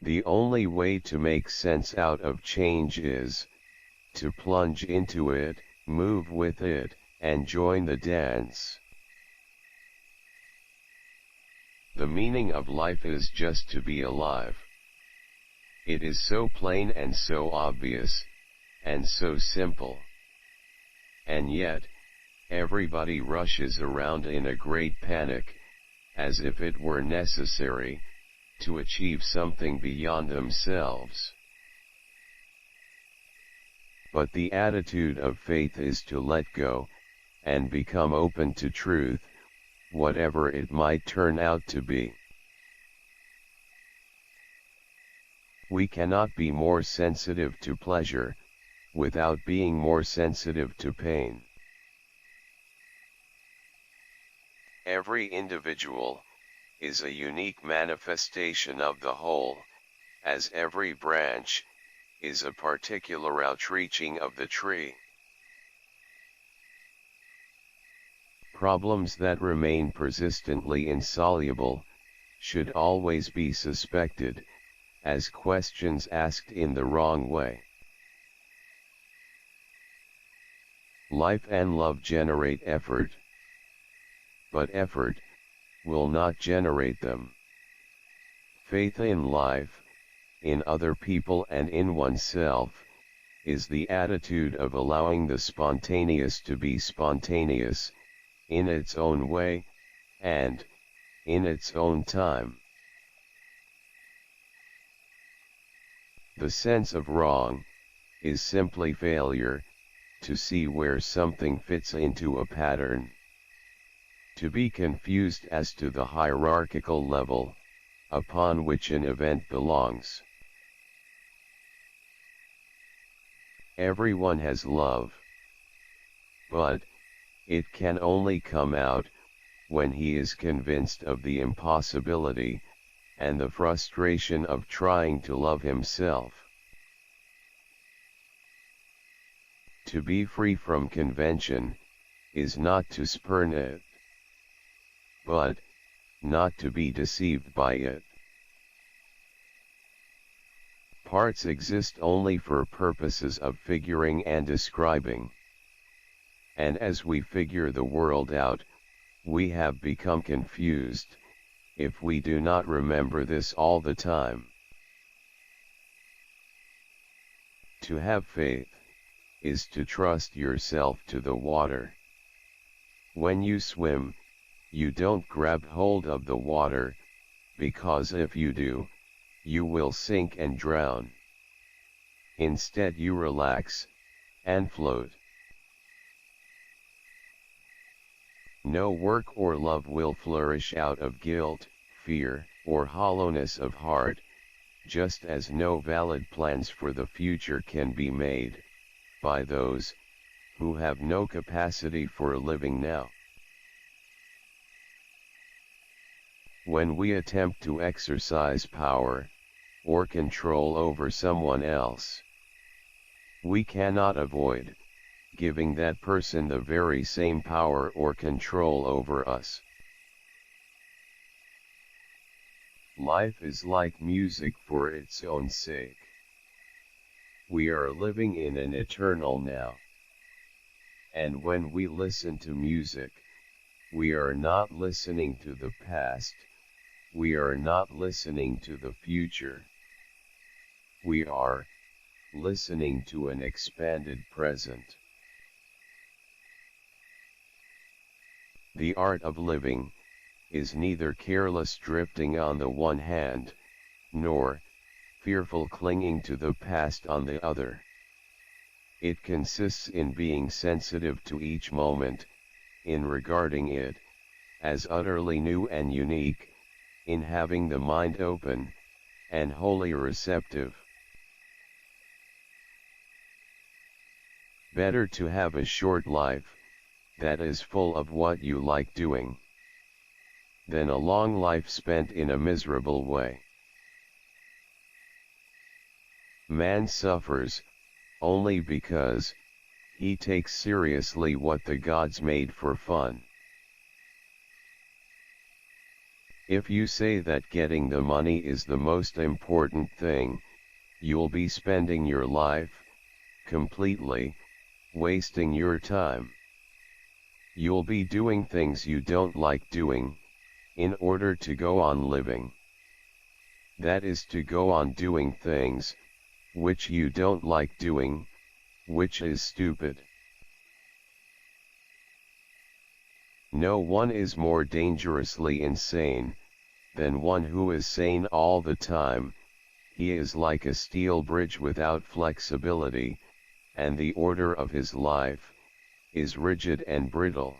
The only way to make sense out of change is to plunge into it, move with it, and join the dance. The meaning of life is just to be alive. It is so plain and so obvious, and so simple. And yet, everybody rushes around in a great panic, as if it were necessary to achieve something beyond themselves. But the attitude of faith is to let go, and become open to truth, whatever it might turn out to be. We cannot be more sensitive to pleasure, without being more sensitive to pain. Every individual is a unique manifestation of the whole, as every branch is a particular outreaching of the tree. Problems that remain persistently insoluble should always be suspected as questions asked in the wrong way. Life and love generate effort, but effort will not generate them. Faith in life, in other people and in oneself, is the attitude of allowing the spontaneous to be spontaneous, in its own way, and in its own time. The sense of wrong is simply failure to see where something fits into a pattern. To be confused as to the hierarchical level upon which an event belongs. Everyone has love, but it can only come out when he is convinced of the impossibility and the frustration of trying to love himself. To be free from convention is not to spurn it, but not to be deceived by it. Parts exist only for purposes of figuring and describing. And as we figure the world out, we have become confused, if we do not remember this all the time. To have faith is to trust yourself to the water. When you swim, you don't grab hold of the water, because if you do, you will sink and drown. Instead you relax, and float. No work or love will flourish out of guilt, fear, or hollowness of heart, just as no valid plans for the future can be made by those who have no capacity for living now. When we attempt to exercise power or control over someone else, we cannot avoid giving that person the very same power or control over us. Life is like music for its own sake. We are living in an eternal now. And when we listen to music, we are not listening to the past, we are not listening to the future. We are listening to an expanded present. The art of living is neither careless drifting on the one hand, nor fearful clinging to the past on the other. It consists in being sensitive to each moment, in regarding it as utterly new and unique, in having the mind open and wholly receptive. Better to have a short life that is full of what you like doing, than a long life spent in a miserable way. Man suffers only because he takes seriously what the gods made for fun. If you say that getting the money is the most important thing, you'll be spending your life, completely, wasting your time. You'll be doing things you don't like doing, in order to go on living. That is to go on doing things, which you don't like doing, which is stupid. No one is more dangerously insane, than one who is sane all the time. He is like a steel bridge without flexibility, and the order of his life, is rigid and brittle.